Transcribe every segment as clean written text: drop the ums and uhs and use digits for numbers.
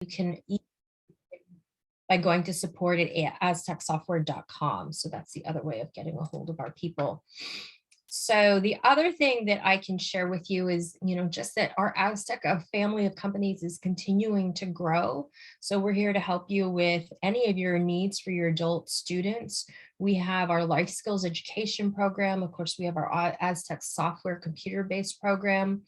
you can by going to support at aztecsoftware.com. So that's the other way of getting a hold of our people. So the other thing that I can share with you is, just that our Aztec family of companies is continuing to grow. So we're here to help you with any of your needs for your adult students. We have our life skills education program. Of course, we have our Aztec software computer-based program.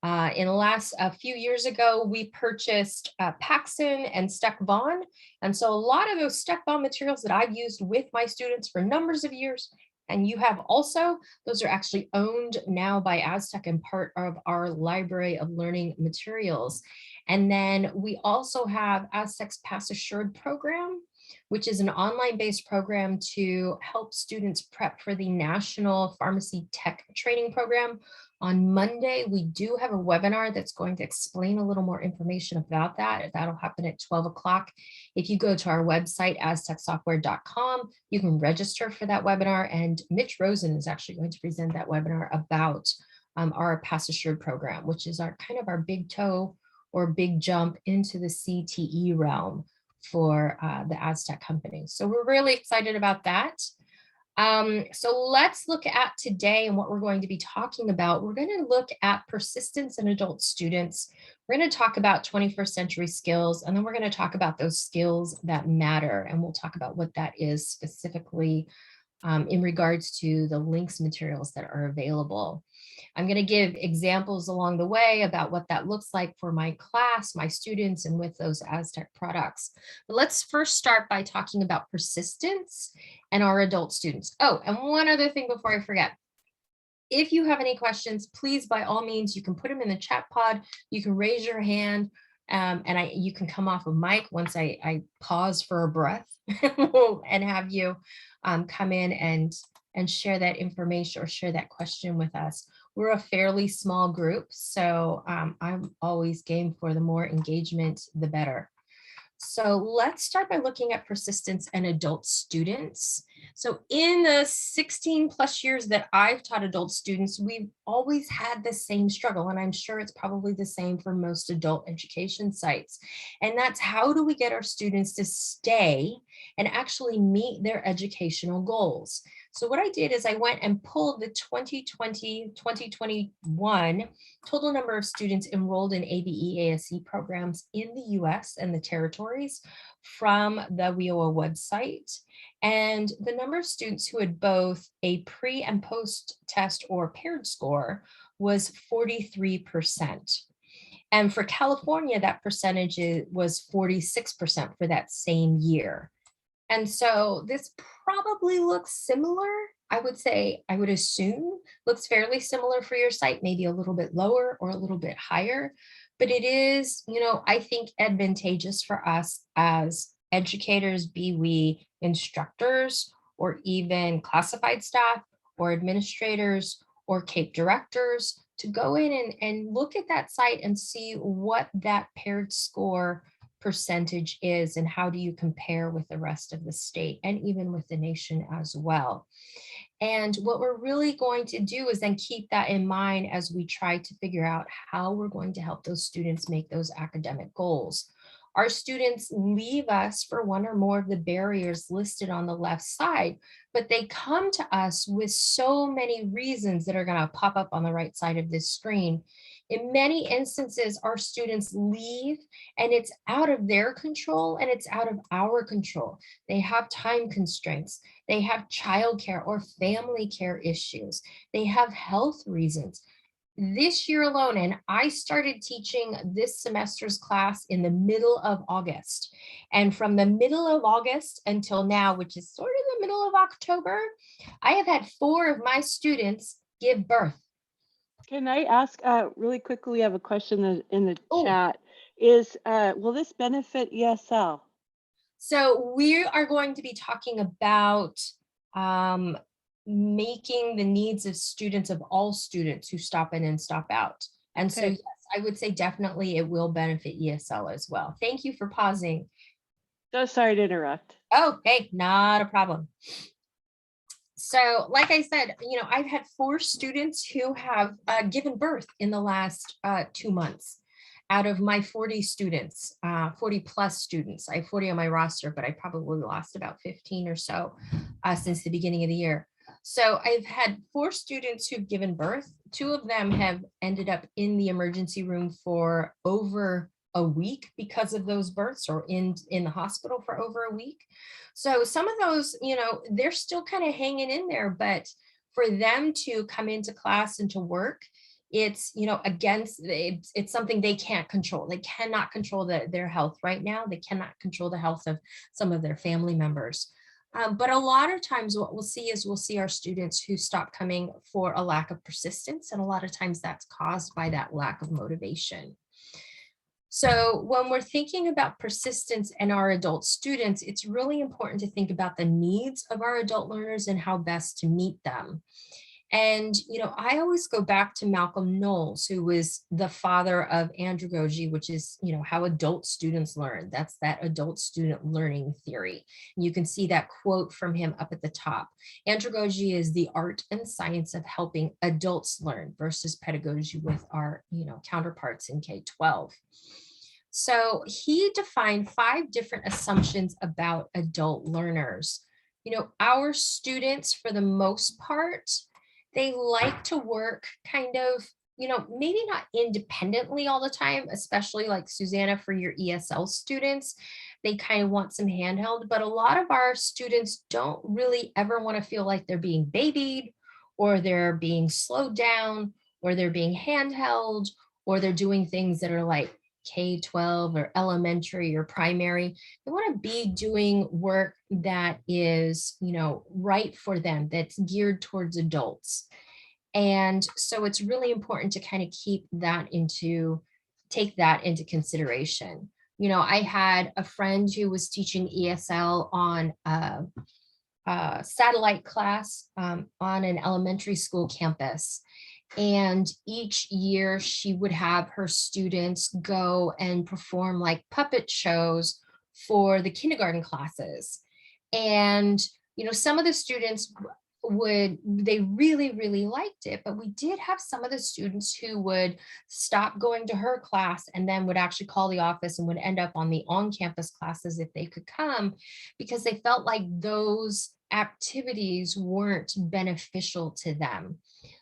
In the last few years ago, we purchased Paxton and Steck Vaughn. And so a lot of those Steck Vaughn materials that I've used with my students for numbers of years, and you have also, those are actually owned now by Aztec and part of our library of learning materials. And then we also have Aztec's Pass Assured program, which is an online-based program to help students prep for the National Pharmacy Tech Training Program. On Monday, we do have a webinar that's going to explain a little more information about that. That'll happen at 12 o'clock. If you go to our website, aztecsoftware.com, you can register for that webinar. And Mitch Rosen is actually going to present that webinar about our Pass Assured program, which is our kind of our big toe or big jump into the CTE realm for the Aztec company. So we're really excited about that. So let's look at today and what we're going to be talking about. We're going to look at persistence in adult students. We're going to talk about 21st century skills, and then we're going to talk about those skills that matter. And we'll talk about what that is specifically in regards to the links materials that are available. I'm going to give examples along the way about what that looks like for my class, my students, and with those Aztec products. But let's first start by talking about persistence and our adult students. Oh, and one other thing before I forget. If you have any questions, please, by all means, you can put them in the chat pod. You can raise your hand and you can come off of mic once I pause for a breath and have you come in and share that information or share that question with us. We're a fairly small group, so I'm always game for the more engagement, the better. So let's start by looking at persistence and adult students. So in the 16 plus years that I've taught adult students, we've always had the same struggle, and I'm sure it's probably the same for most adult education sites. And that's, how do we get our students to stay and actually meet their educational goals? So what I did is I went and pulled the 2020-2021 total number of students enrolled in ABE-ASE programs in the US and the territories from the WIOA website, and the number of students who had both a pre and post test or paired score was 43%. And for California, that percentage was 46% for that same year. And so this probably looks similar. I would assume looks fairly similar for your site, maybe a little bit lower or a little bit higher, but it is, I think advantageous for us as educators, be we instructors or even classified staff or administrators or CAPE directors, to go in and look at that site and see what that paired score percentage is and how do you compare with the rest of the state and even with the nation as well. And what we're really going to do is then keep that in mind as we try to figure out how we're going to help those students make those academic goals. Our students leave us for one or more of the barriers listed on the left side, but they come to us with so many reasons that are going to pop up on the right side of this screen. In many instances, our students leave and it's out of their control and it's out of our control. They have time constraints. They have childcare or family care issues. They have health reasons. This year alone, and I started teaching this semester's class in the middle of August. And from the middle of August until now, which is sort of the middle of October, I have had 4 of my students give birth. Can I ask really quickly? We have a question in the chat. Is will this benefit ESL? So we are going to be talking about making the needs of students, of all students who stop in and stop out. And so yes, I would say definitely it will benefit ESL as well. Thank you for pausing. So sorry to interrupt. Oh, hey, not a problem. So like I said, I've had 4 students who have given birth in the last 2 months. Out of my 40 students, 40 plus students, I have 40 on my roster, but I probably lost about 15 or so since the beginning of the year. So I've had 4 students who've given birth. 2 of them have ended up in the emergency room for over a week because of those births, or in the hospital for over a week. So some of those, they're still kind of hanging in there, but for them to come into class and to work, it's, against, it's something they can't control. They cannot control their health right now. They cannot control the health of some of their family members. But a lot of times what we'll see is we'll see our students who stop coming for a lack of persistence. And a lot of times that's caused by that lack of motivation. So when we're thinking about persistence and our adult students, it's really important to think about the needs of our adult learners and how best to meet them. And, I always go back to Malcolm Knowles, who was the father of andragogy, which is, how adult students learn. That's that adult student learning theory. And you can see that quote from him up at the top. Andragogy is the art and science of helping adults learn versus pedagogy with our, counterparts in K-12. So he defined 5 different assumptions about adult learners. Our students, for the most part, they like to work kind of, maybe not independently all the time, especially like Susanna for your ESL students. They kind of want some handheld, but a lot of our students don't really ever want to feel like they're being babied, or they're being slowed down, or they're being handheld, or they're doing things that are like K-12 or elementary or primary. They want to be doing work that is, right for them, that's geared towards adults. And so it's really important to kind of take that into consideration. I had a friend who was teaching ESL on a satellite class on an elementary school campus. And each year she would have her students go and perform like puppet shows for the kindergarten classes. And, some of the students they really, really liked it, but we did have some of the students who would stop going to her class and then would actually call the office and would end up on the on-campus classes if they could come, because they felt like those activities weren't beneficial to them.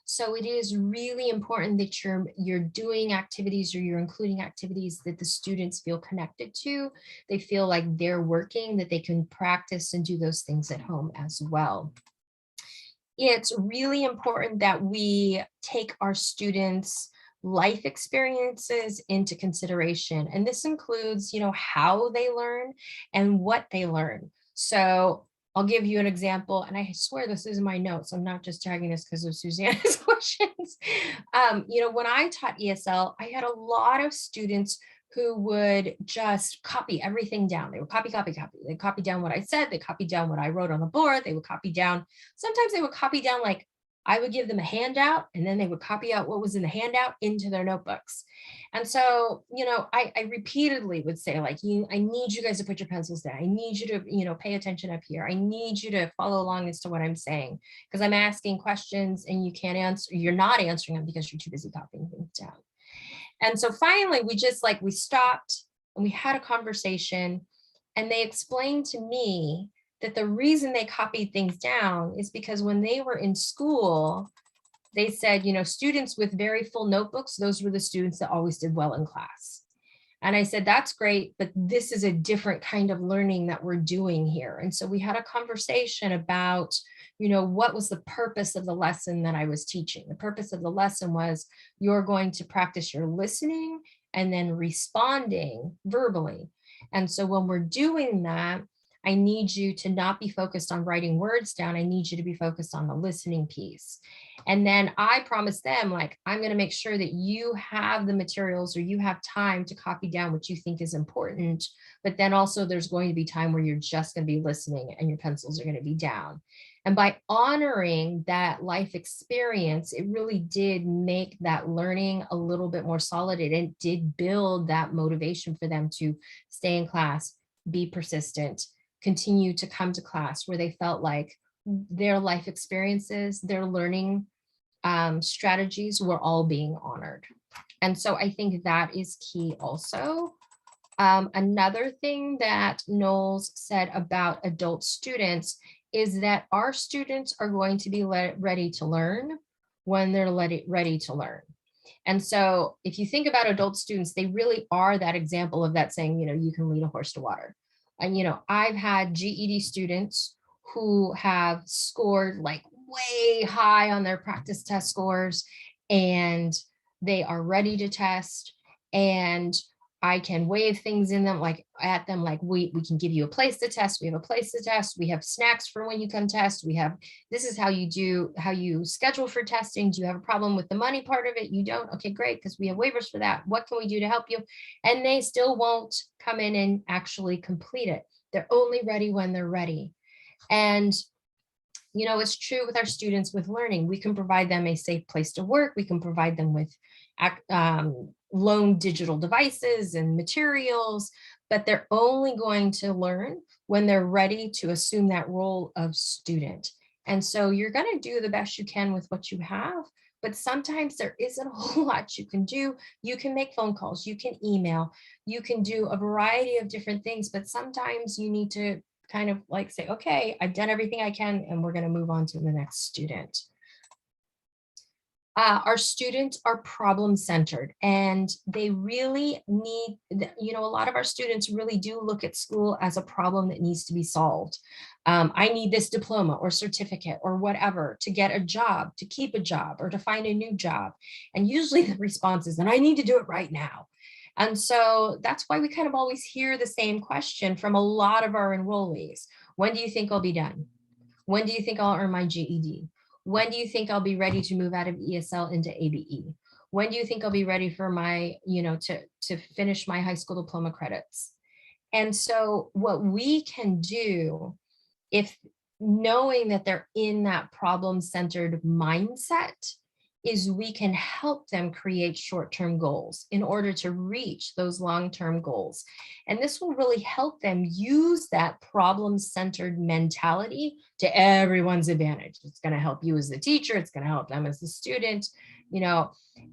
So it is really important that you're doing activities, or you're including activities that the students feel connected to. They feel like they're working, that they can practice and do those things at home as well. It's really important that we take our students' life experiences into consideration. And this includes, how they learn and what they learn. So I'll give you an example, and I swear this is in my notes. I'm not just tagging this because of Susanna's questions. When I taught ESL, I had a lot of students who would just copy everything down. They would copy. They copy down what I said. They copy down what I wrote on the board. They would copy down. Sometimes they would copy down, like I would give them a handout, and then they would copy out what was in the handout into their notebooks. And so, I repeatedly would say, like, I need you guys to put your pencils down. I need you to, pay attention up here. I need you to follow along as to what I'm saying, because I'm asking questions and you can't answer. You're not answering them because you're too busy copying things down. And so finally, we stopped and we had a conversation, and they explained to me that the reason they copied things down is because when they were in school, they said, students with very full notebooks, those were the students that always did well in class. And I said, that's great, but this is a different kind of learning that we're doing here. And so we had a conversation about, what was the purpose of the lesson that I was teaching? The purpose of the lesson was, you're going to practice your listening and then responding verbally. And so when we're doing that, I need you to not be focused on writing words down. I need you to be focused on the listening piece. And then I promised them, like, I'm going to make sure that you have the materials, or you have time to copy down what you think is important. But then also there's going to be time where you're just going to be listening and your pencils are going to be down. And by honoring that life experience, it really did make that learning a little bit more solid. It did build that motivation for them to stay in class, be persistent, continue to come to class, where they felt like their life experiences, their learning strategies were all being honored. And so I think that is key also. Another thing that Knowles said about adult students is that our students are going to be ready to learn when they're ready to learn. And so if you think about adult students, they really are that example of that saying, you can lead a horse to water. And, I've had GED students who have scored like way high on their practice test scores, and they are ready to test. And I can wave things in them, like at them, like we can give you a place to test. We have a place to test. We have snacks for when you come test. This is how you schedule for testing. Do you have a problem with the money part of it? You don't? Okay, great, because we have waivers for that. What can we do to help you? And they still won't come in and actually complete it. They're only ready when they're ready. And it's true with our students with learning. We can provide them a safe place to work. We can provide them with loan digital devices and materials, but they're only going to learn when they're ready to assume that role of student. And so you're going to do the best you can with what you have, but sometimes there isn't a whole lot you can do. You can make phone calls, you can email, you can do a variety of different things, but sometimes you need to kind of like say, okay, I've done everything I can, and we're going to move on to the next student. Our students are problem centered, and they really need, a lot of our students really do look at school as a problem that needs to be solved. I need this diploma or certificate or whatever to get a job, to keep a job, or to find a new job. And usually the response is, and I need to do it right now. And so that's why we kind of always hear the same question from a lot of our enrollees. When do you think I'll be done? When do you think I'll earn my GED? When do you think I'll be ready to move out of ESL into ABE? When do you think I'll be ready for my, to finish my high school diploma credits? And so what we can do, if knowing that they're in that problem-centered mindset, is we can help them create short-term goals in order to reach those long-term goals. And this will really help them use that problem-centered mentality to everyone's advantage. It's going to help you as the teacher, it's going to help them as the student,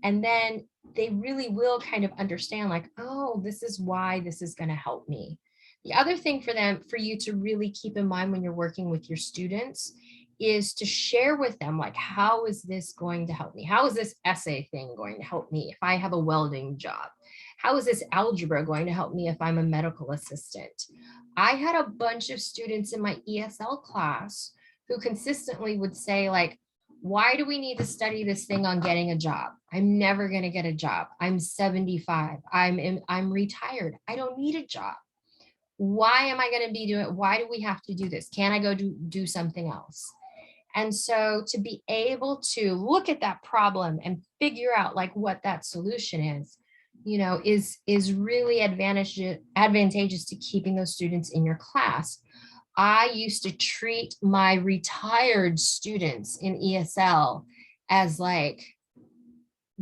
and then they really will kind of understand like, oh, this is why this is going to help me. The other thing for you to really keep in mind when you're working with your students is to share with them, like, how is this going to help me? How is this essay thing going to help me if I have a welding job? How is this algebra going to help me if I'm a medical assistant? I had a bunch of students in my ESL class who consistently would say, like, why do we need to study this thing on getting a job? I'm never going to get a job. I'm 75. I'm retired. I don't need a job. Why am I going to be doing it? Why do we have to do this? Can't I go do something else? And so to be able to look at that problem and figure out like what that solution is really advantageous to keeping those students in your class. I used to treat my retired students in ESL as like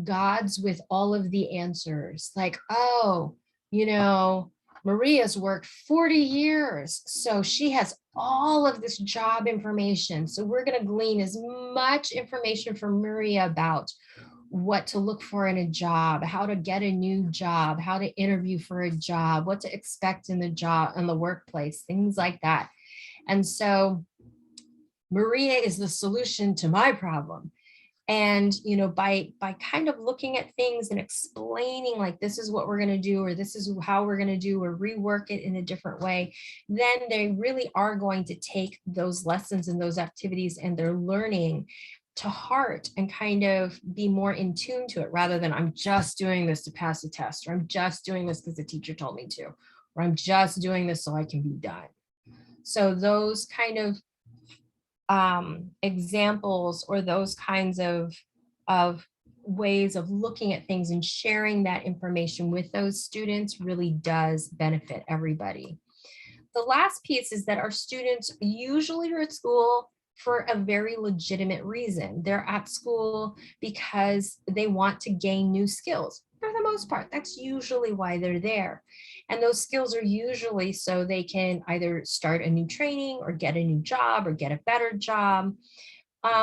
gods with all of the answers. Like, oh, Maria's worked 40 years, so she has all of this job information. So we're going to glean as much information from Maria about what to look for in a job, how to get a new job, how to interview for a job, what to expect in the job, in the workplace, things like that. And so Maria is the solution to my problem. And, by kind of looking at things and explaining like, this is what we're going to do, or this is how we're going to do, or rework it in a different way, then they really are going to take those lessons and those activities and their learning to heart and kind of be more in tune to it, rather than I'm just doing this to pass a test, or I'm just doing this because the teacher told me to, or I'm just doing this so I can be done. So those kind of examples, or those kinds of ways of looking at things and sharing that information with those students really does benefit everybody. The last piece is that our students usually are at school for a very legitimate reason. They're at school because they want to gain new skills. For the most part, that's usually why they're there. And those skills are usually so they can either start a new training or get a new job or get a better job.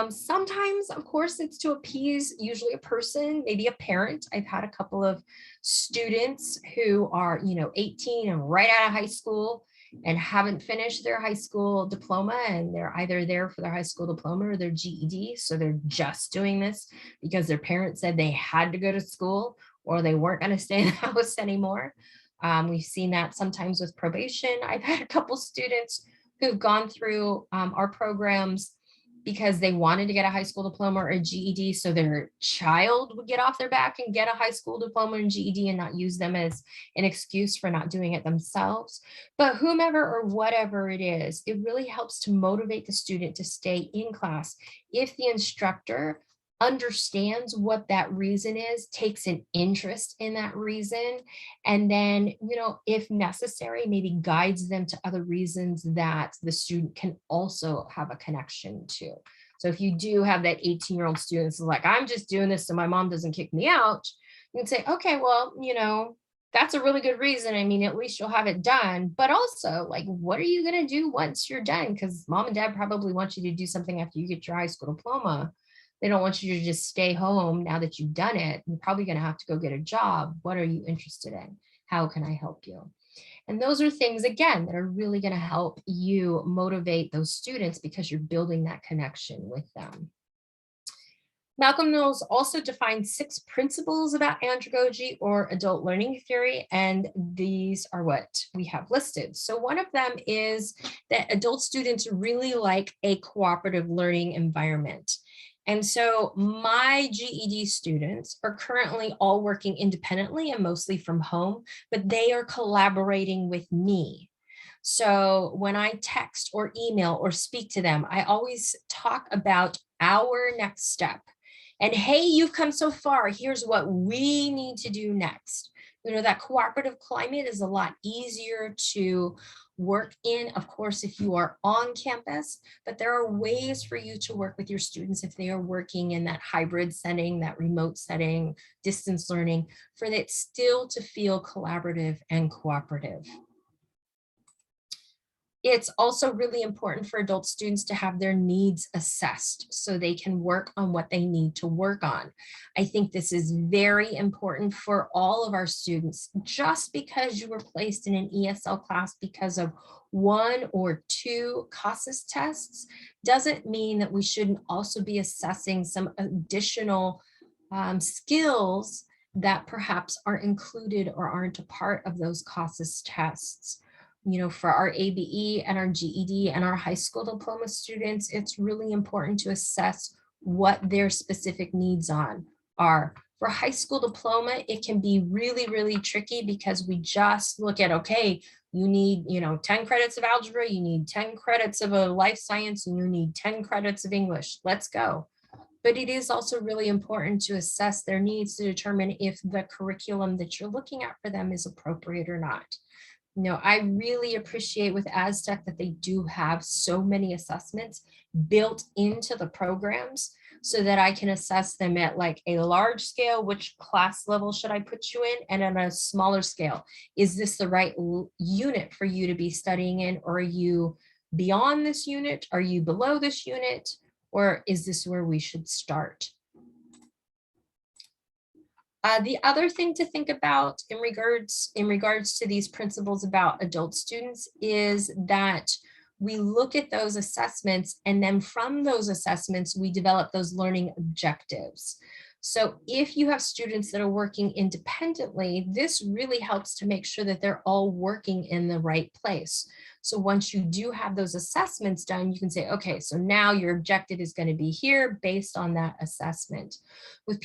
Sometimes, of course, it's to appease usually a person, maybe a parent. I've had a couple of students who are, 18 and right out of high school and haven't finished their high school diploma, and they're either there for their high school diploma or their GED. So they're just doing this because their parents said they had to go to school or they weren't going to stay in the house anymore. We've seen that sometimes with probation. I've had a couple students who've gone through our programs because they wanted to get a high school diploma or a GED, so their child would get off their back and get a high school diploma and GED and not use them as an excuse for not doing it themselves. But whomever or whatever it is, it really helps to motivate the student to stay in class if the instructor understands what that reason is, takes an interest in that reason, and then, if necessary, maybe guides them to other reasons that the student can also have a connection to. So if you do have that 18-year-old student that's like, I'm just doing this so my mom doesn't kick me out, you can say, okay, well, that's a really good reason. I mean, at least you'll have it done. But also, like, what are you going to do once you're done? Because mom and dad probably want you to do something after you get your high school diploma. They don't want you to just stay home now that you've done it. You're probably going to have to go get a job. What are you interested in? How can I help you? And those are things, again, that are really going to help you motivate those students because you're building that connection with them. Malcolm Knowles also defined 6 principles about andragogy or adult learning theory, and these are what we have listed. So one of them is that adult students really like a cooperative learning environment. And so my GED students are currently all working independently and mostly from home, but they are collaborating with me. So when I text or email or speak to them, I always talk about our next step. And hey, you've come so far. Here's what we need to do next. That cooperative climate is a lot easier to work in, of course, if you are on campus, but there are ways for you to work with your students if they are working in that hybrid setting, that remote setting, distance learning, for it still to feel collaborative and cooperative. It's also really important for adult students to have their needs assessed so they can work on what they need to work on. I think this is very important for all of our students. Just because you were placed in an ESL class because of 1 or 2 CASAS tests doesn't mean that we shouldn't also be assessing some additional skills that perhaps aren't included or aren't a part of those CASAS tests. For our ABE and our GED and our high school diploma students, it's really important to assess what their specific needs are. For high school diploma, it can be really, really tricky because we just look at, okay, you need, 10 credits of algebra, you need 10 credits of a life science, and you need 10 credits of English. Let's go. But it is also really important to assess their needs to determine if the curriculum that you're looking at for them is appropriate or not. I really appreciate with Aztec that they do have so many assessments built into the programs so that I can assess them at like a large scale, which class level should I put you in? And on a smaller scale, is this the right unit for you to be studying in? Or are you beyond this unit? Are you below this unit? Or is this where we should start? The other thing to think about in regards to these principles about adult students is that we look at those assessments, and then from those assessments, we develop those learning objectives. So if you have students that are working independently, this really helps to make sure that they're all working in the right place. So once you do have those assessments done, you can say, okay, so now your objective is going to be here based on that assessment. With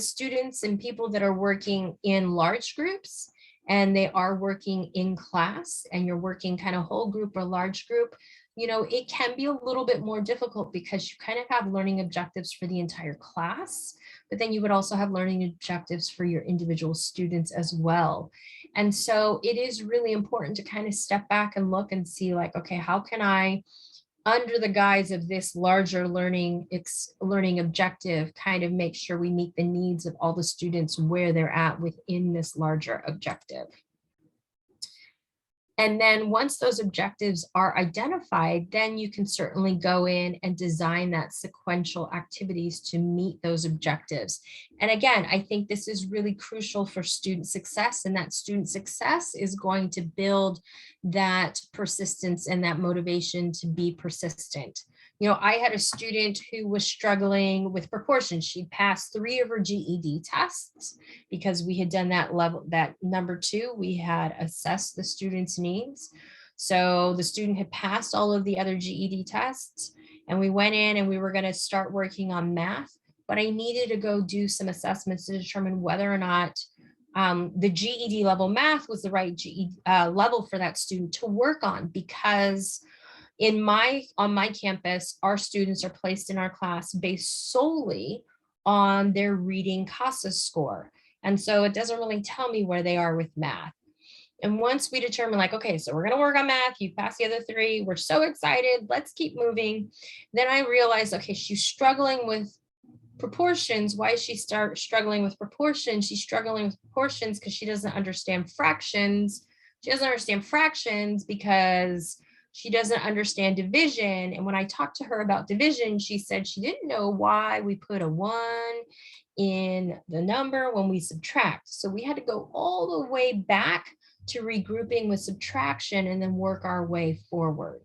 students and people that are working in large groups, and they are working in class, and you're working kind of whole group or large group, it can be a little bit more difficult because you kind of have learning objectives for the entire class, but then you would also have learning objectives for your individual students as well. And so it is really important to kind of step back and look and see like, okay, how can I, under the guise of this larger learning objective, kind of make sure we meet the needs of all the students where they're at within this larger objective. And then once those objectives are identified, then you can certainly go in and design that sequential activities to meet those objectives. And again, I think this is really crucial for student success, and that student success is going to build that persistence and that motivation to be persistent. You know, I had a student who was struggling with proportions. She'd passed 3 of her GED tests because we had done that level, that number 2, we had assessed the student's needs. So the student had passed all of the other GED tests, and we went in and we were going to start working on math, but I needed to go do some assessments to determine whether or not the GED level math was the right GED level for that student to work on, because on my campus, our students are placed in our class based solely on their reading CASA score. And so it doesn't really tell me where they are with math. And once we determine, like, okay, so we're going to work on math, you passed the other 3, we're so excited, let's keep moving. Then I realized, okay, she's struggling with proportions. Why is she struggling with proportions? She's struggling with proportions because she doesn't understand fractions. She doesn't understand fractions because she doesn't understand division. And when I talked to her about division, she said she didn't know why we put a 1 in the number when we subtract. So we had to go all the way back to regrouping with subtraction and then work our way forward.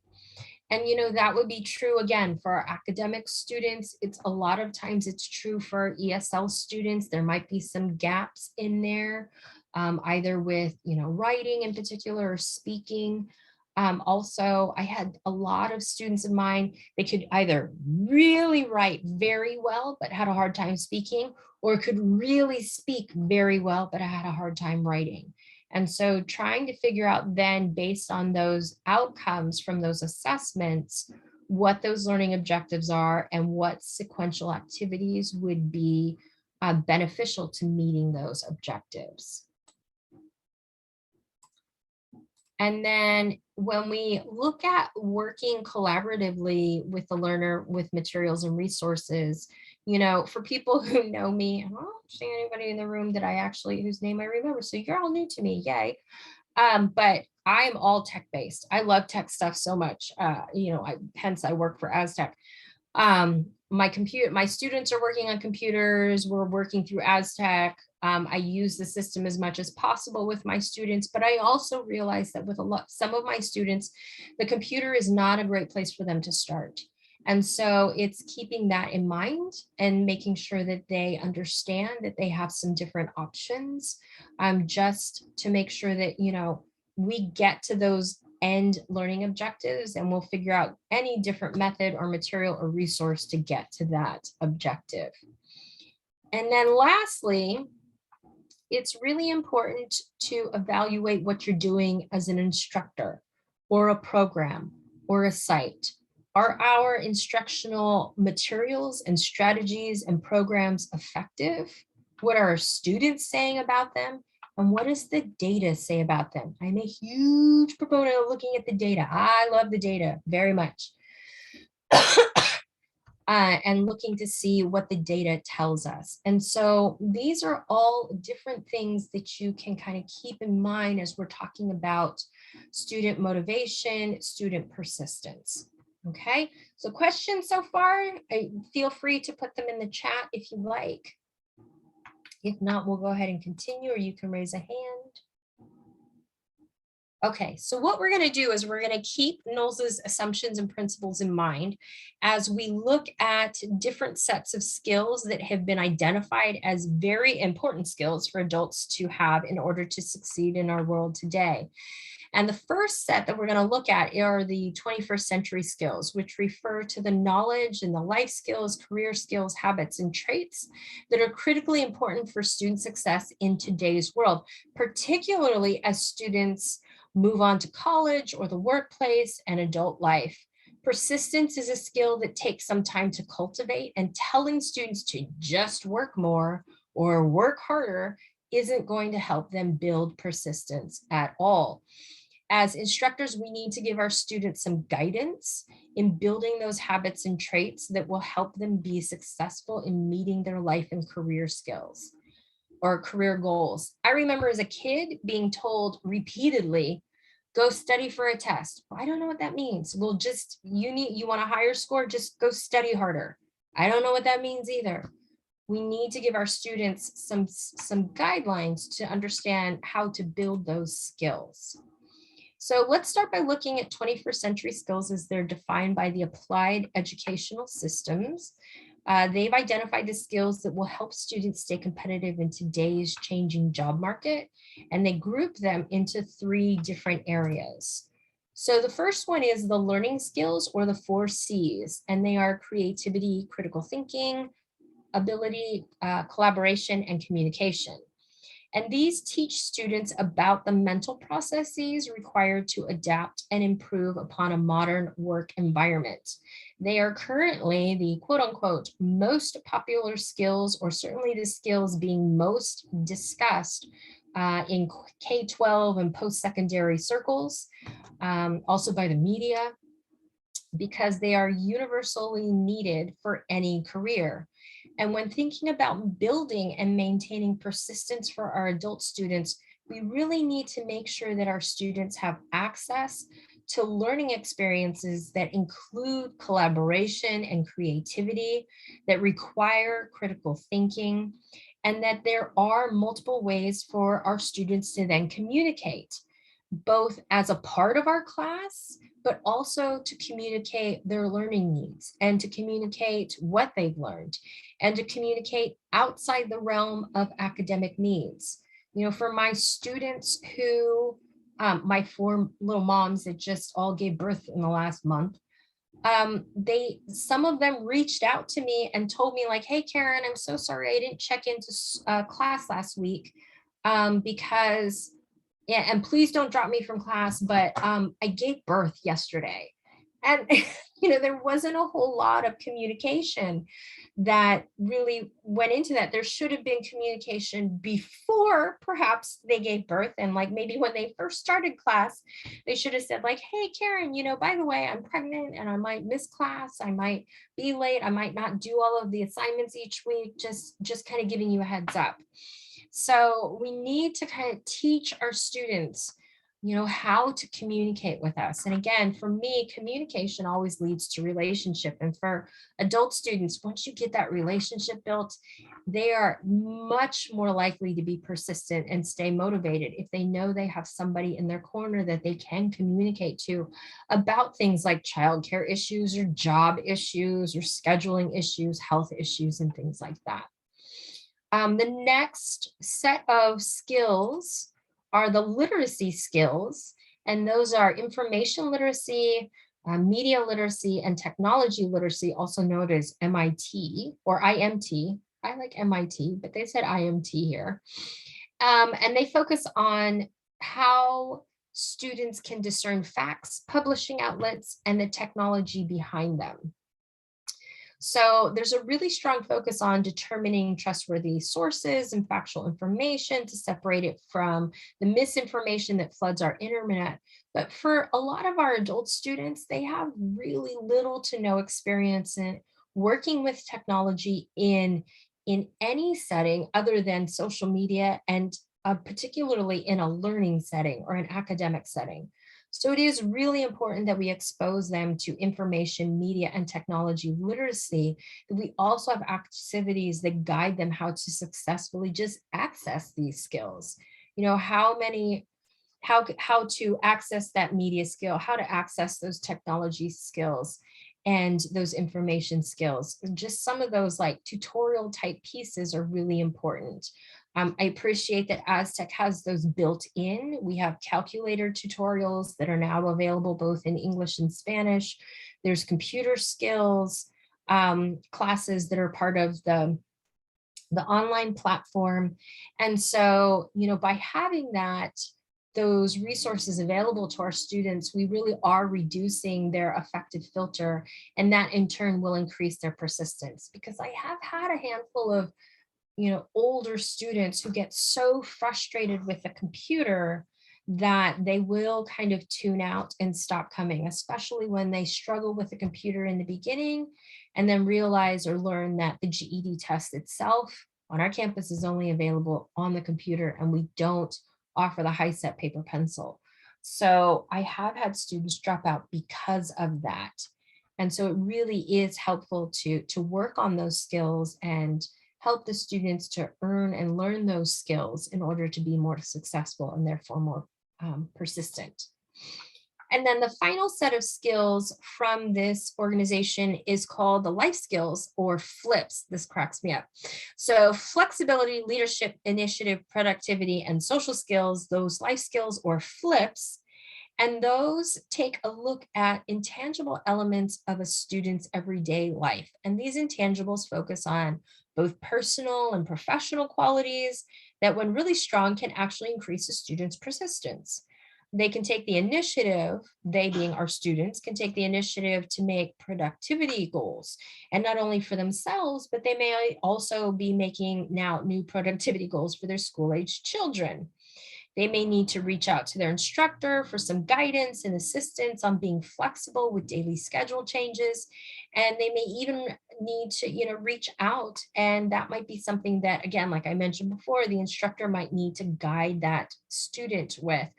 And, you know, that would be true again for our academic students. It's a lot of times it's true for our ESL students. There might be some gaps in there, either with, you know, writing in particular or speaking. Also, I had a lot of students of mine, they could either really write very well, but had a hard time speaking, or could really speak very well, but had a hard time writing. And so trying to figure out then, based on those outcomes from those assessments, what those learning objectives are and what sequential activities would be beneficial to meeting those objectives. And then when we look at working collaboratively with the learner with materials and resources, you know, for people who know me, I don't see anybody in the room that I actually, whose name I remember. So you're all new to me, yay. But I'm all tech-based. I love tech stuff so much. You know, hence I work for Aztec. My students are working on computers. We're working through Aztec. I use the system as much as possible with my students, but I also realize that with some of my students, the computer is not a great place for them to start. And so it's keeping that in mind and making sure that they understand that they have some different options, just to make sure that, you know, we get to those end learning objectives, and we'll figure out any different method or material or resource to get to that objective. And then lastly, it's really important to evaluate what you're doing as an instructor or a program or a site. Are our instructional materials and strategies and programs effective? What are our students saying about them? And what does the data say about them? I'm a huge proponent of looking at the data. I love the data very much. And looking to see what the data tells us. And so these are all different things that you can kind of keep in mind as we're talking about student motivation, student persistence. Okay, so questions so far, feel free to put them in the chat if you like. If not, we'll go ahead and continue, or you can raise a hand. Okay, so what we're going to do is we're going to keep Knowles's assumptions and principles in mind as we look at different sets of skills that have been identified as very important skills for adults to have in order to succeed in our world today. And the first set that we're going to look at are the 21st century skills, which refer to the knowledge and the life skills, career skills, habits, and traits that are critically important for student success in today's world, particularly as students move on to college or the workplace and adult life. Persistence is a skill that takes some time to cultivate, and telling students to just work more or work harder isn't going to help them build persistence at all. As instructors, we need to give our students some guidance in building those habits and traits that will help them be successful in meeting their life and career skills or career goals. I remember as a kid being told repeatedly Go study for a test. Well, I don't know what that means. Well, just you want a higher score, just go study harder. I don't know what that means either. We need to give our students some guidelines to understand how to build those skills. So let's start by looking at 21st century skills as they're defined by the applied educational systems. They've identified the skills that will help students stay competitive in today's changing job market, and they group them into 3 different areas. So the first one is the learning skills, or the 4 C's, and they are creativity, critical thinking, ability, collaboration, and communication. And these teach students about the mental processes required to adapt and improve upon a modern work environment. They are currently the quote unquote most popular skills, or certainly the skills being most discussed in K-12 and post-secondary circles, also by the media, because they are universally needed for any career. And when thinking about building and maintaining persistence for our adult students, we really need to make sure that our students have access to learning experiences that include collaboration and creativity, that require critical thinking, and that there are multiple ways for our students to then communicate, both as a part of our class, but also to communicate their learning needs and to communicate what they've learned and to communicate outside the realm of academic needs. You know, for my students who, my 4 little moms that just all gave birth in the last month, some of them reached out to me and told me like, hey, Karen, I'm so sorry I didn't check into class last week because yeah, and please don't drop me from class, but I gave birth yesterday. And, there wasn't a whole lot of communication that really went into that. There should have been communication before perhaps they gave birth. And like maybe when they first started class, they should have said like, hey, Karen, by the way, I'm pregnant and I might miss class. I might be late. I might not do all of the assignments each week. Just kind of giving you a heads up. So we need to kind of teach our students, how to communicate with us. And again, for me, communication always leads to relationship. And for adult students, once you get that relationship built, they are much more likely to be persistent and stay motivated if they know they have somebody in their corner that they can communicate to about things like childcare issues or job issues or scheduling issues, health issues, and things like that. The next set of skills are the literacy skills, and those are information literacy, media literacy, and technology literacy, also known as MIT or IMT. I like MIT, but they said IMT here. And they focus on how students can discern facts, publishing outlets, and the technology behind them. So there's a really strong focus on determining trustworthy sources and factual information to separate it from the misinformation that floods our internet. But for a lot of our adult students, they have really little to no experience in working with technology in any setting other than social media, and particularly in a learning setting or an academic setting. So it is really important that we expose them to information, media, and technology literacy, that we also have activities that guide them how to successfully just access these skills. How to access that media skill, how to access those technology skills and those information skills. Just some of those like tutorial type pieces are really important. I appreciate that Aztec has those built in. We have calculator tutorials that are now available both in English and Spanish. There's computer skills classes that are part of the online platform. And so, by having those resources available to our students, we really are reducing their affective filter, and that in turn will increase their persistence. Because I have had a handful of older students who get so frustrated with the computer that they will kind of tune out and stop coming, especially when they struggle with the computer in the beginning and then realize or learn that the GED test itself on our campus is only available on the computer, and we don't offer the HiSET paper pencil. So I have had students drop out because of that. And so it really is helpful to work on those skills and help the students to earn and learn those skills in order to be more successful and therefore more persistent. And then the final set of skills from this organization is called the life skills, or FLIPS. This cracks me up. So flexibility, leadership, initiative, productivity, and social skills, those life skills, or FLIPS. And those take a look at intangible elements of a student's everyday life. And these intangibles focus on both personal and professional qualities that, when really strong, can actually increase a student's persistence. They can take the initiative, they being our students, can take the initiative to make productivity goals, and not only for themselves, but they may also be making now new productivity goals for their school-age children. They may need to reach out to their instructor for some guidance and assistance on being flexible with daily schedule changes. And they may even need to, reach out. And that might be something that, again, like I mentioned before, the instructor might need to guide that student with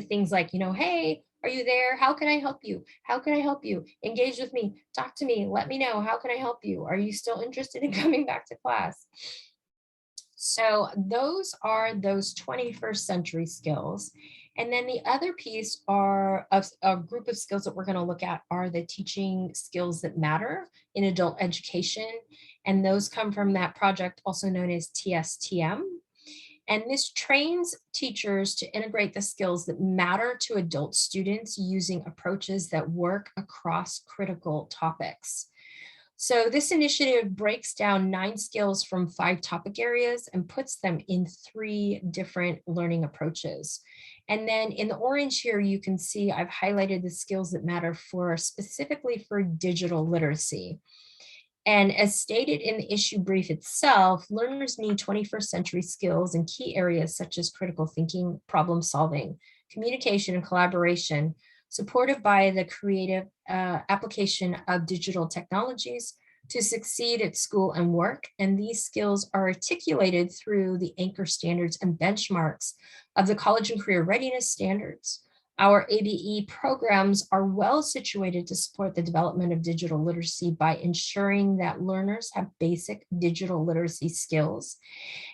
things like, hey, are you there? How can I help you? How can I help you? Engage with me. Talk to me. Let me know. How can I help you? Are you still interested in coming back to class? So those are those 21st century skills. And then the other piece are of a group of skills that we're going to look at are the teaching skills that matter in adult education. And those come from that project also known as TSTM. And this trains teachers to integrate the skills that matter to adult students using approaches that work across critical topics. So this initiative breaks down 9 skills from 5 topic areas and puts them in 3 different learning approaches. And then in the orange here, you can see I've highlighted the skills that matter for specifically for digital literacy. And as stated in the issue brief itself, learners need 21st century skills in key areas such as critical thinking, problem solving, communication, and collaboration, supported by the creative application of digital technologies to succeed at school and work. And these skills are articulated through the anchor standards and benchmarks of the college and career readiness standards. Our ABE programs are well situated to support the development of digital literacy by ensuring that learners have basic digital literacy skills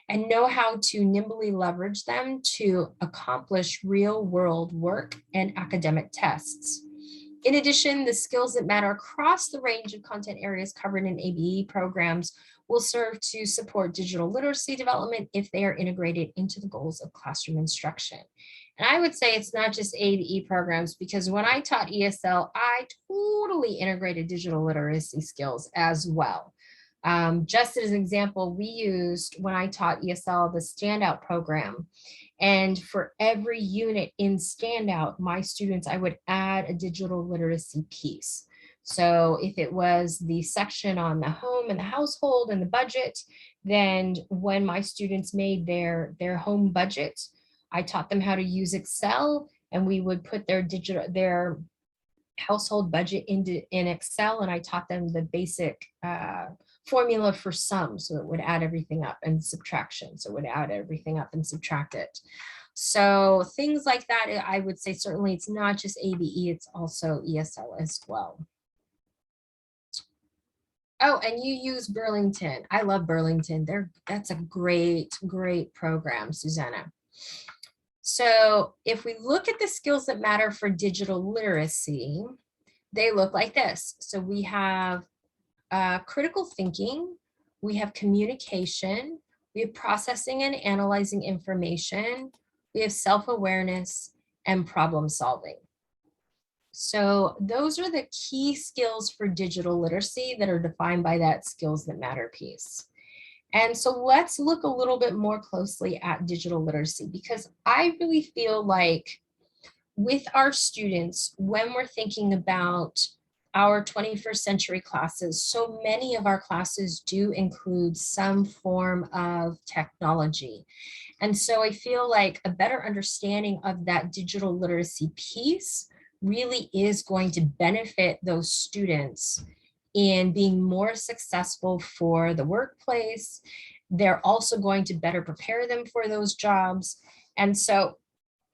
and know how to nimbly leverage them to accomplish real-world work and academic tests. In addition, the skills that matter across the range of content areas covered in ABE programs will serve to support digital literacy development if they are integrated into the goals of classroom instruction. And I would say it's not just ABE programs, because when I taught ESL, I totally integrated digital literacy skills as well. Just as an example, we used, when I taught ESL, the Standout program. And for every unit in Standout, my students, I would add a digital literacy piece. So if it was the section on the home and the household and the budget, then when my students made their home budget, I taught them how to use Excel, and we would put their household budget in Excel, and I taught them the basic formula for sum. So it would add everything up, and subtraction. So it would add everything up and subtract it. So things like that, I would say certainly it's not just ABE, it's also ESL as well. Oh, and you use Burlington. I love Burlington. That's a great program, Susanna. So if we look at the skills that matter for digital literacy, they look like this. So we have critical thinking, we have communication, we have processing and analyzing information, we have self-awareness, and problem solving. So those are the key skills for digital literacy that are defined by that skills that matter piece. And so let's look a little bit more closely at digital literacy, because I really feel like with our students, when we're thinking about our 21st century classes, so many of our classes do include some form of technology. And so I feel like a better understanding of that digital literacy piece really is going to benefit those students in being more successful for the workplace. They're also going to better prepare them for those jobs. And so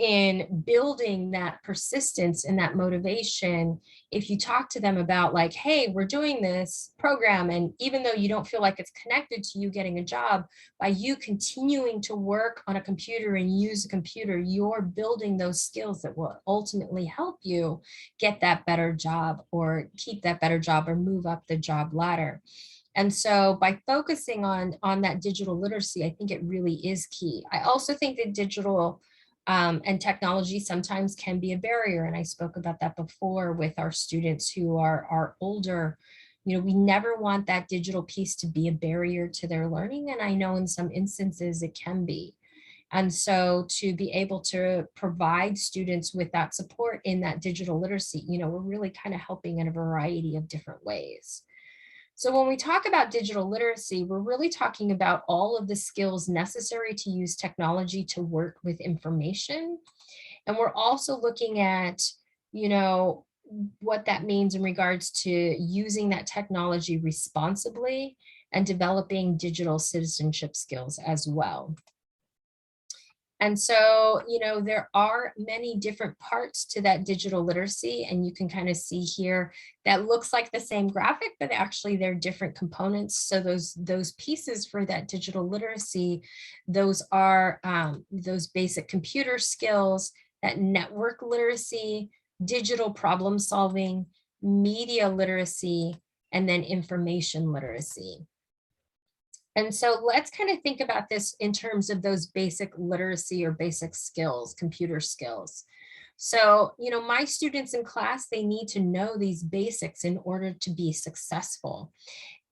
in building that persistence and that motivation, if you talk to them about like, hey, we're doing this program, and even though you don't feel like it's connected to you getting a job, by you continuing to work on a computer and use a computer, you're building those skills that will ultimately help you get that better job or keep that better job or move up the job ladder. And so by focusing on that digital literacy, I think it really is key. I also think that digital and technology sometimes can be a barrier. And I spoke about that before with our students who are older. You know, we never want that digital piece to be a barrier to their learning. And I know in some instances it can be. And so to be able to provide students with that support in that digital literacy, you know, we're really kind of helping in a variety of different ways. So when we talk about digital literacy, we're really talking about all of the skills necessary to use technology to work with information. And we're also looking at, you know, what that means in regards to using that technology responsibly and developing digital citizenship skills as well. And so, you know, there are many different parts to that digital literacy, and you can kind of see here that looks like the same graphic, but actually they're different components. So those pieces for that digital literacy, those are those basic computer skills, that network literacy, digital problem solving, media literacy, and then information literacy. And so let's kind of think about this in terms of those basic literacy or basic skills, computer skills. So, you know, my students in class, they need to know these basics in order to be successful.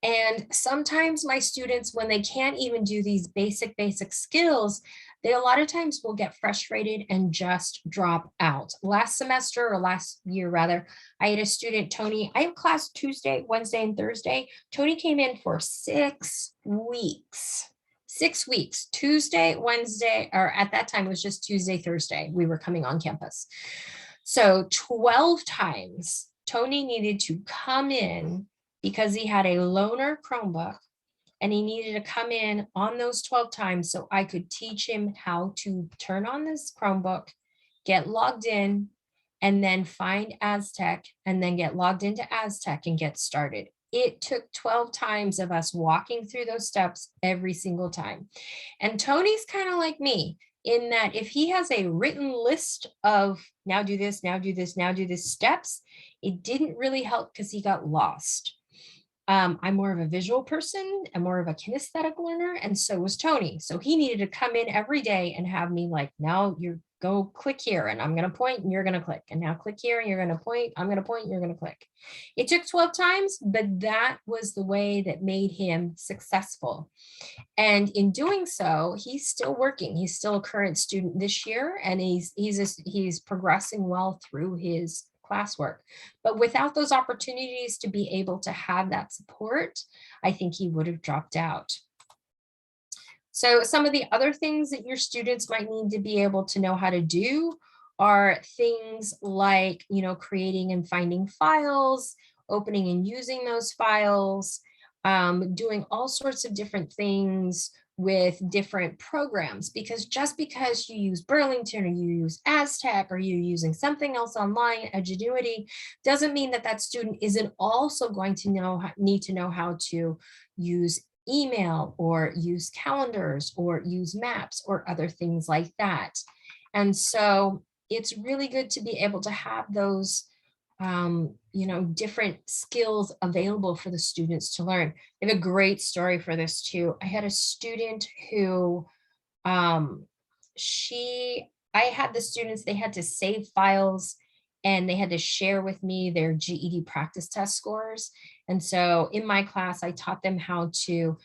And sometimes my students, when they can't even do these basic skills, they a lot of times will get frustrated and just drop out. Last semester, or last year rather, I had a student, Tony, I have class Tuesday, Wednesday, and Thursday. Tony came in for 6 weeks. 6 weeks, Tuesday, Wednesday, or at that time it was just Tuesday, Thursday, we were coming on campus. So 12 times Tony needed to come in because he had a loaner Chromebook, and he needed to come in on those 12 times so I could teach him how to turn on this Chromebook, get logged in, and then find Aztec, and then get logged into Aztec and get started. It took 12 times of us walking through those steps every single time. And Tony's kind of like me in that if he has a written list of now do this, now do this, now do this steps, it didn't really help because he got lost. I'm more of a visual person and more of a kinesthetic learner, and so was Tony. So he needed to come in every day and have me like, now you go click here and I'm going to point and you're going to click, and now click here and you're going to point, I'm going to point, you're going to click. It took 12 times, but that was the way that made him successful. And in doing so, he's still working. He's still a current student this year, and he's progressing well through his classwork. But without those opportunities to be able to have that support, I think he would have dropped out. So some of the other things that your students might need to be able to know how to do are things like, you know, creating and finding files, opening and using those files, doing all sorts of different things with different programs, because just because you use Burlington or you use Aztec or you're using something else online, Edgenuity, doesn't mean that that student isn't also going to need to know how to use email or use calendars or use maps or other things like that. And so it's really good to be able to have those you know, different skills available for the students to learn. I have a great story for this too. I had a student who I had the students, they had to save files and they had to share with me their GED practice test scores. And so in my class, I taught them how to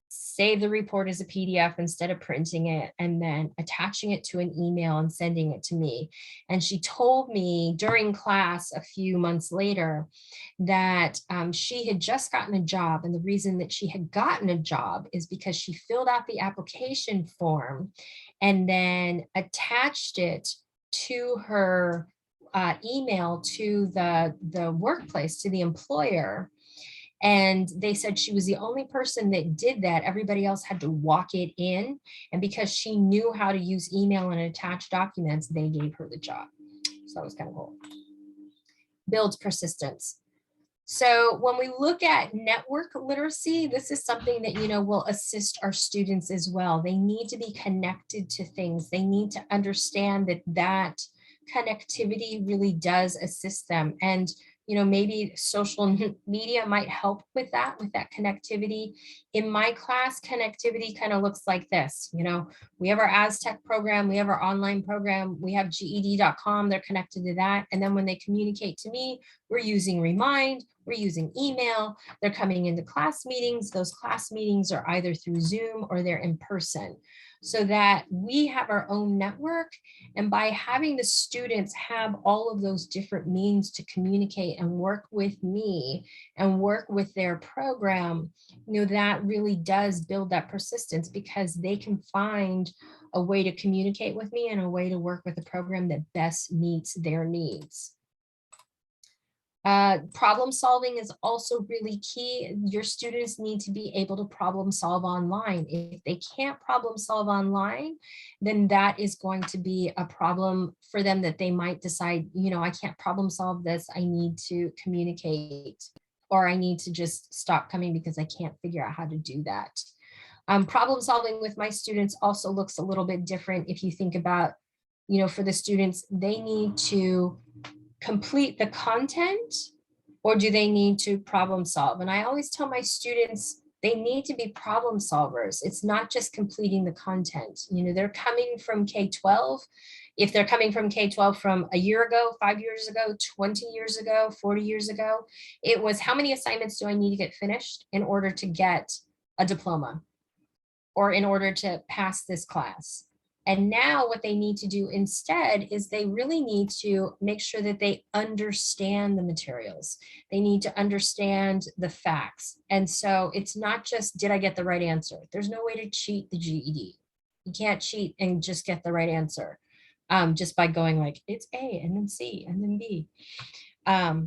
save the report as a PDF instead of printing it, and then attaching it to an email and sending it to me. And she told me during class a few months later that she had just gotten a job. And the reason that she had gotten a job is because she filled out the application form and then attached it to her email to the workplace, to the employer. And they said she was the only person that did that. Everybody else had to walk it in. And because she knew how to use email and attach documents, they gave her the job. So that was kind of cool. Builds persistence. So when we look at network literacy, this is something that, will assist our students as well. They need to be connected to things. They need to understand that connectivity really does assist them. And, maybe social media might help with that connectivity. In my class, connectivity kind of looks like this. We have our Aztec program, we have our online program, we have GED.com, they're connected to that. And then when they communicate to me, we're using Remind, we're using email, they're coming into class meetings. Those class meetings are either through Zoom or they're in person, so that we have our own network. And by having the students have all of those different means to communicate and work with me and work with their program, that really does build that persistence, because they can find a way to communicate with me and a way to work with a program that best meets their needs. Problem solving is also really key. Your students need to be able to problem solve online. If they can't problem solve online, then that is going to be a problem for them, that they might decide, I can't problem solve this. I need to communicate, or I need to just stop coming because I can't figure out how to do that. Problem solving with my students also looks a little bit different. If you think about, for the students, they need to complete the content, or do they need to problem solve? And I always tell my students, they need to be problem solvers. It's not just completing the content. They're coming from K-12. If they're coming from K-12 from a year ago, 5 years ago, 20 years ago, 40 years ago, it was, how many assignments do I need to get finished in order to get a diploma, or in order to pass this class? And now what they need to do instead is they really need to make sure that they understand the materials. They need to understand the facts. And so it's not just, did I get the right answer? There's no way to cheat the GED. You can't cheat and just get the right answer just by going like, it's A and then C and then B.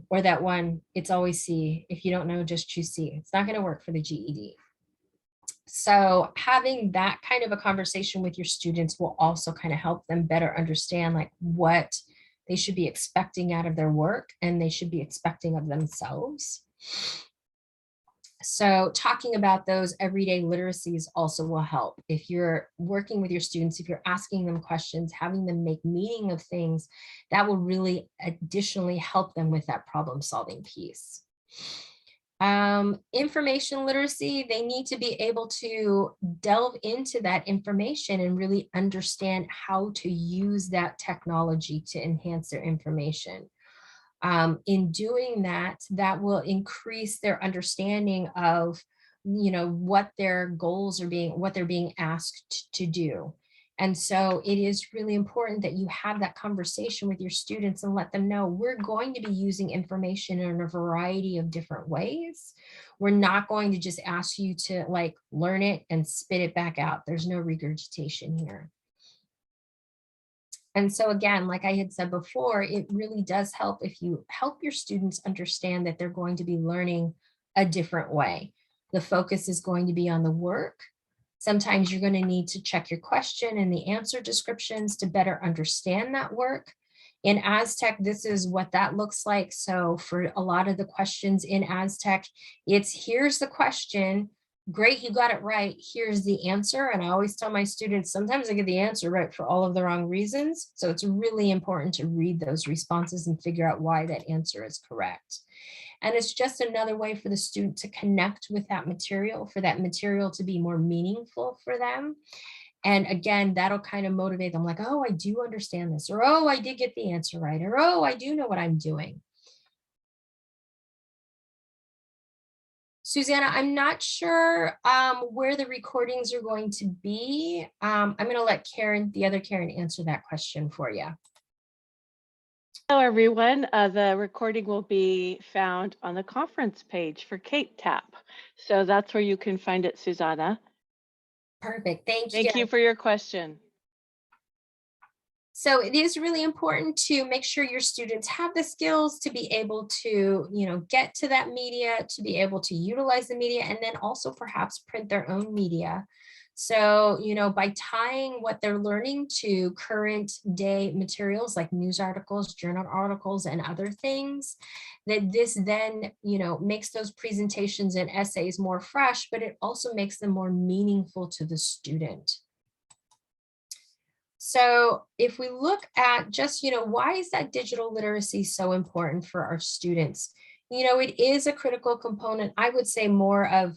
Or that one, it's always C. If you don't know, just choose C. It's not going to work for the GED. So having that kind of a conversation with your students will also kind of help them better understand like what they should be expecting out of their work and they should be expecting of themselves. So talking about those everyday literacies also will help. If you're working with your students, if you're asking them questions, having them make meaning of things, that will really additionally help them with that problem solving piece. Information literacy, they need to be able to delve into that information and really understand how to use that technology to enhance their information. In doing that, that will increase their understanding of, what their goals are being, what they're being asked to do. And so it is really important that you have that conversation with your students and let them know we're going to be using information in a variety of different ways. We're not going to just ask you to like learn it and spit it back out. There's no regurgitation here. And so again, like I had said before, it really does help if you help your students understand that they're going to be learning a different way. The focus is going to be on the work. Sometimes you're going to need to check your question and the answer descriptions to better understand that work. In Aztec, this is what that looks like. So for a lot of the questions in Aztec, it's here's the question. Great, you got it right. Here's the answer. And I always tell my students, sometimes I get the answer right for all of the wrong reasons. So it's really important to read those responses and figure out why that answer is correct. And it's just another way for the student to connect with that material, for that material to be more meaningful for them. And again, that'll kind of motivate them like, oh, I do understand this, or, oh, I did get the answer right, or, oh, I do know what I'm doing. Susanna, I'm not sure where the recordings are going to be. I'm going to let Karen, the other Karen, answer that question for you. Hello, everyone. The recording will be found on the conference page for Kate Tap. So that's where you can find it, Susanna. Perfect. Thank you. Thank you for your question. So it is really important to make sure your students have the skills to be able to, get to that media, to be able to utilize the media, and then also perhaps print their own media. So, by tying what they're learning to current day materials like news articles, journal articles, and other things, that this then, makes those presentations and essays more fresh, but it also makes them more meaningful to the student. So if we look at just, why is that digital literacy so important for our students? It is a critical component, I would say more of,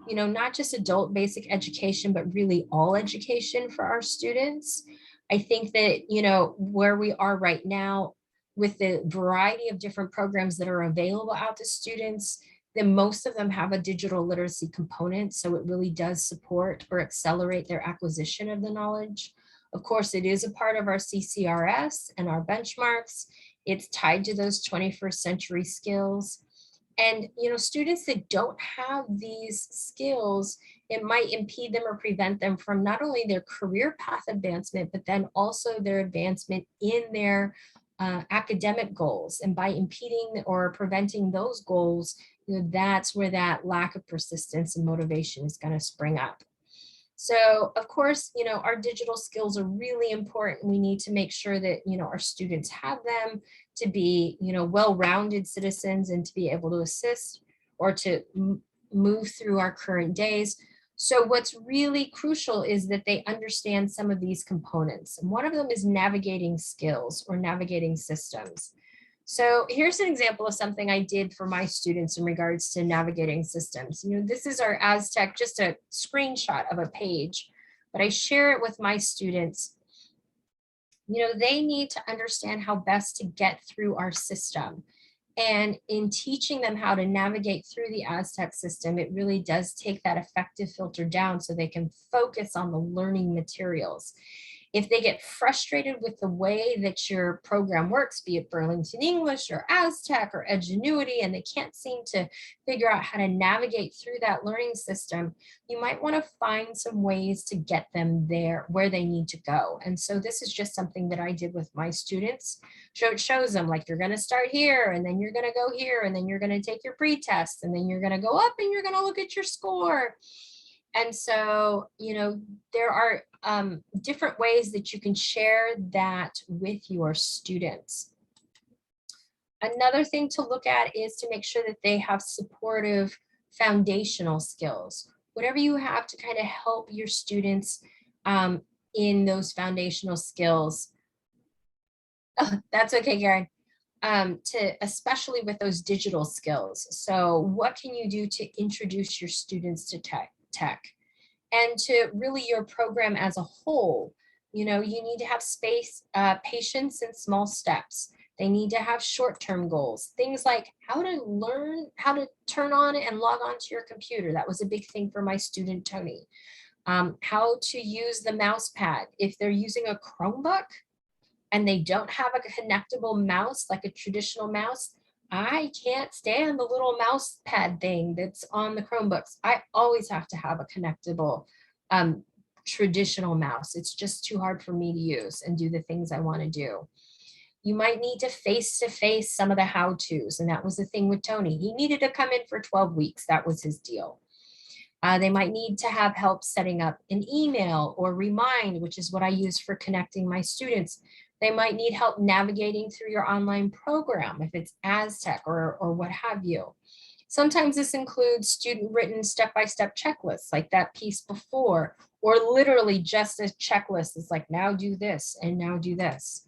not just adult basic education, but really all education for our students. I think that, where we are right now with the variety of different programs that are available out to students, then most of them have a digital literacy component. So it really does support or accelerate their acquisition of the knowledge. Of course, it is a part of our CCRS and our benchmarks. It's tied to those 21st century skills. And, students that don't have these skills, it might impede them or prevent them from not only their career path advancement, but then also their advancement in their academic goals. And by impeding or preventing those goals, that's where that lack of persistence and motivation is going to spring up. So of course, our digital skills are really important. We need to make sure that, our students have them to be, well-rounded citizens and to be able to assist or to move through our current days. So what's really crucial is that they understand some of these components. And one of them is navigating skills or navigating systems. So here's an example of something I did for my students in regards to navigating systems. This is our Aztec, just a screenshot of a page, but I share it with my students. They need to understand how best to get through our system. And in teaching them how to navigate through the Aztec system, it really does take that effective filter down so they can focus on the learning materials. If they get frustrated with the way that your program works, be it Burlington English or Aztec or Edgenuity, and they can't seem to figure out how to navigate through that learning system, you might want to find some ways to get them there where they need to go. And so this is just something that I did with my students. So it shows them like you're going to start here and then you're going to go here and then you're going to take your pre-test and then you're going to go up and you're going to look at your score. And so, there are different ways that you can share that with your students. Another thing to look at is to make sure that they have supportive foundational skills. Whatever you have to kind of help your students in those foundational skills. Oh, that's okay, Karen. Especially with those digital skills. So what can you do to introduce your students to tech? And to really your program as a whole? You need to have space, patience, and small steps. They need to have short-term goals, things like how to learn how to turn on and log on to your computer. That was a big thing for my student Tony. How to use the mouse pad if they're using a Chromebook and they don't have a connectable mouse like a traditional mouse. I can't stand the little mouse pad thing that's on the Chromebooks. I always have to have a connectable traditional mouse. It's just too hard for me to use and do the things I want to do. You might need to face some of the how-tos. And that was the thing with Tony. He needed to come in for 12 weeks. That was his deal. They might need to have help setting up an email or Remind, which is what I use for connecting my students. They might need help navigating through your online program, if it's Aztec or what have you. Sometimes this includes student-written step-by-step checklists like that piece before, or literally just a checklist. It's like, now do this and now do this.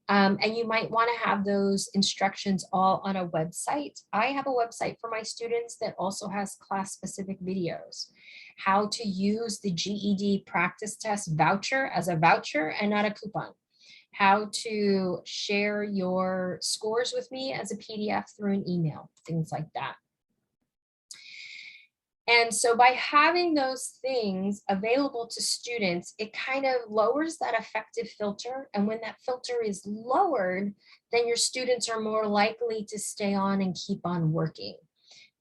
And you might want to have those instructions all on a website. I have a website for my students that also has class-specific videos. How to use the GED practice test voucher as a voucher and not a coupon. How to share your scores with me as a PDF through an email, things like that. And so by having those things available to students, it kind of lowers that effective filter. And when that filter is lowered, then your students are more likely to stay on and keep on working.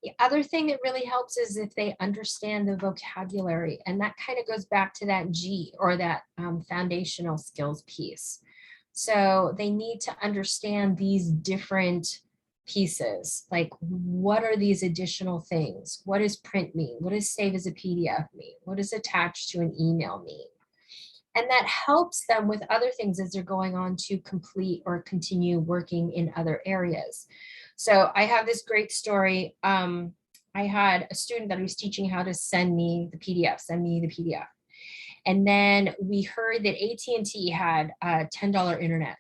The other thing that really helps is if they understand the vocabulary, and that kind of goes back to that G or that foundational skills piece. So they need to understand these different pieces. Like, what are these additional things? What does print mean? What does save as a PDF mean? What does attach to an email mean? And that helps them with other things as they're going on to complete or continue working in other areas. So I have this great story. I had a student that I was teaching how to send me the PDF. And then we heard that AT&T had a $10 internet.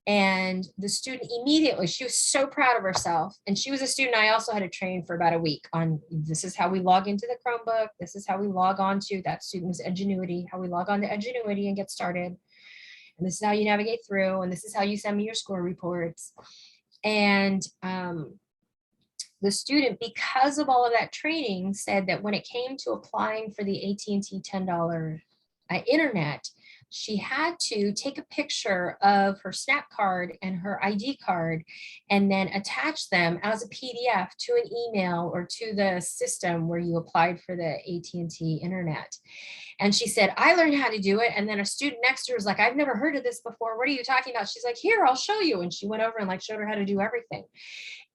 And the student immediately, she was so proud of herself. And she was a student I also had to train for about a week on, this is how we log into the Chromebook. This is how we log on to, that student was Edgenuity, how we log on to Edgenuity and get started. And this is how you navigate through. And this is how you send me your score reports. And the student, because of all of that training, said that when it came to applying for the AT&T $10 internet, she had to take a picture of her SNAP card and her ID card and then attach them as a PDF to an email or to the system where you applied for the AT&T internet. And she said, I learned how to do it. And then a student next to her was like, I've never heard of this before. What are you talking about? She's like, here, I'll show you. And she went over and like showed her how to do everything.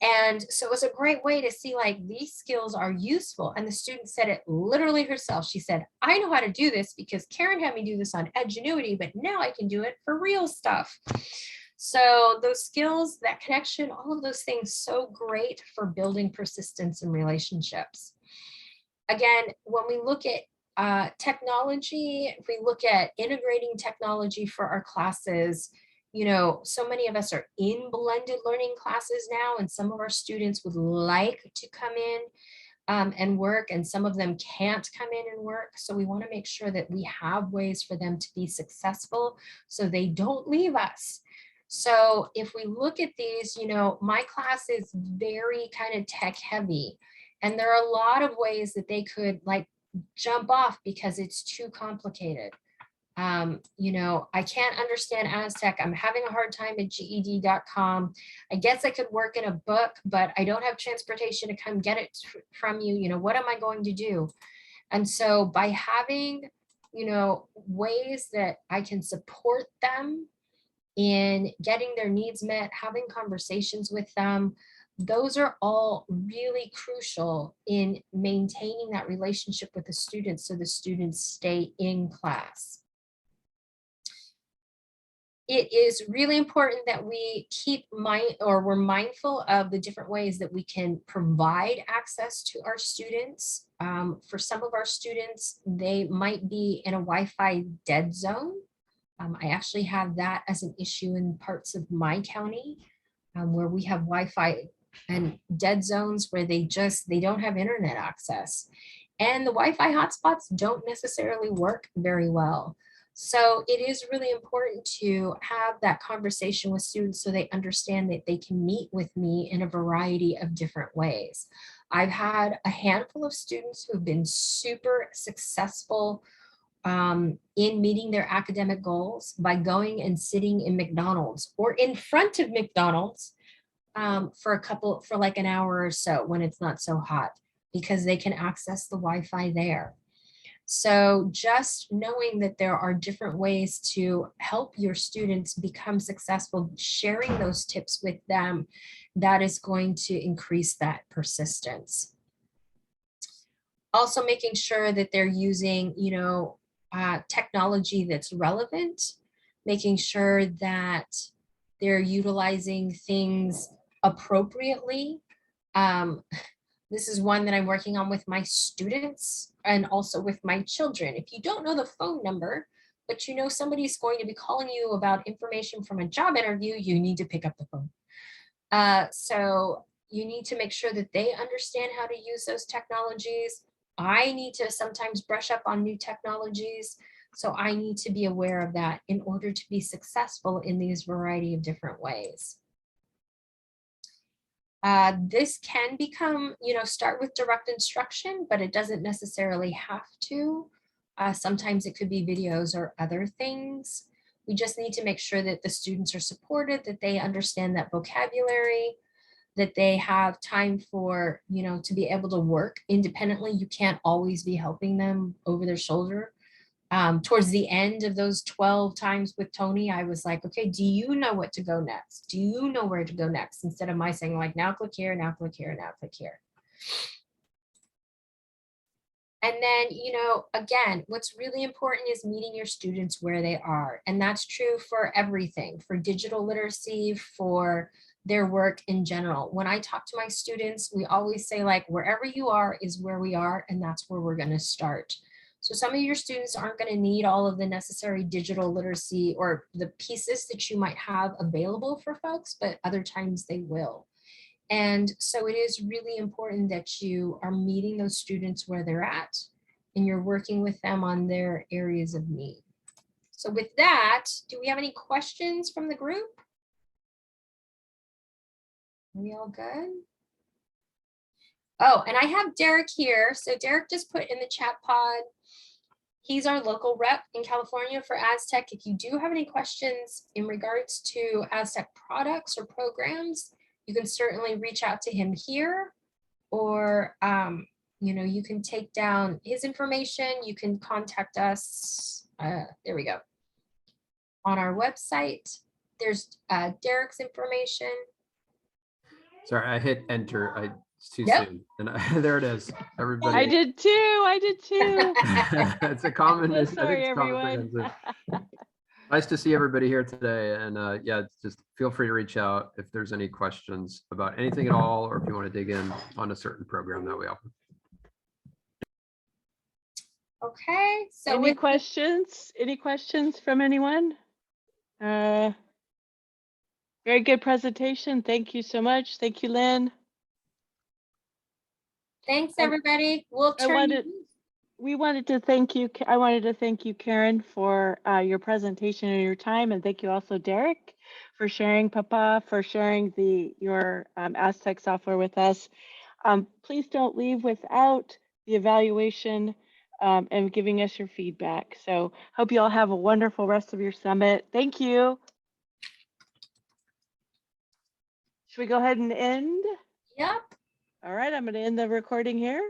And so it was a great way to see like these skills are useful. And the student said it literally herself. She said, I know how to do this because Karen had me do this on Edgenuity, but now I can do it for real stuff. So those skills, that connection, all of those things, so great for building persistence in relationships. Again, when we look at technology, if we look at integrating technology for our classes, you know, so many of us are in blended learning classes now, and some of our students would like to come in and work, and some of them can't come in and work. So we want to make sure that we have ways for them to be successful so they don't leave us. So if we look at these, you know, my class is very kind of tech heavy, and there are a lot of ways that they could like jump off because it's too complicated. You know, I can't understand Aztec. I'm having a hard time at GED.com. I guess I could work in a book, but I don't have transportation to come get it from you. You know, what am I going to do? And so by having, you know, ways that I can support them in getting their needs met, having conversations with them, those are all really crucial in maintaining that relationship with the students so the students stay in class. It is really important that we keep we're mindful of the different ways that we can provide access to our students. For some of our students, they might be in a Wi-Fi dead zone. I actually have that as an issue in parts of my county where we have Wi-Fi and dead zones where they don't have internet access. And the Wi-Fi hotspots don't necessarily work very well. So it is really important to have that conversation with students so they understand that they can meet with me in a variety of different ways. I've had a handful of students who've been super successful in meeting their academic goals by going and sitting in McDonald's or in front of McDonald's for like an hour or so when it's not so hot, because they can access the Wi-Fi there. So just knowing that there are different ways to help your students become successful, sharing those tips with them, that is going to increase that persistence. Also making sure that they're using, you know, technology that's relevant, making sure that they're utilizing things appropriately. This is one that I'm working on with my students and also with my children. If you don't know the phone number, but you know somebody's going to be calling you about information from a job interview, you need to pick up the phone. So you need to make sure that they understand how to use those technologies. I need to sometimes brush up on new technologies. So I need to be aware of that in order to be successful in these variety of different ways. This can become, you know, start with direct instruction, but it doesn't necessarily have to. Sometimes it could be videos or other things. We just need to make sure that the students are supported, that they understand that vocabulary, that they have time for, you know, to be able to work independently. You can't always be helping them over their shoulder. Towards the end of those 12 times with Tony, I was like, okay, do you know what to go next? Do you know where to go next? Instead of my saying like, now click here, now click here, now click here. And then, again, what's really important is meeting your students where they are. And that's true for everything, for digital literacy, for their work in general. When I talk to my students, we always say like, wherever you are is where we are, and that's where we're going to start. So some of your students aren't going to need all of the necessary digital literacy or the pieces that you might have available for folks, but other times they will. And so it is really important that you are meeting those students where they're at and you're working with them on their areas of need. So with that, do we have any questions from the group? Are we all good? Oh, and I have Derek here. So Derek just put in the chat pod. He's our local rep in California for Aztec. If you do have any questions in regards to Aztec products or programs, you can certainly reach out to him here, or you can take down his information. You can contact us. There we go. On our website, there's Derek's information. Sorry, I hit enter. It's too Nope. soon. And there it is. Everybody. I did too. It's a common. So I think sorry, it's common everyone. comprehensive. Nice to see everybody here today. And yeah, just feel free to reach out if there's any questions about anything at all, or if you want to dig in on a certain program that we offer. Okay. So Any questions? Any questions from anyone? Very good presentation. Thank you so much. Thank you, Lynn. Thanks, everybody. We'll turn. We wanted to thank you. I wanted to thank you, Karen, for your presentation and your time, and thank you also, Derek, for sharing, Papa, for sharing your Aztec software with us. Please don't leave without the evaluation and giving us your feedback. So hope you all have a wonderful rest of your summit. Thank you. Should we go ahead and end? Yep. All right, I'm going to end the recording here.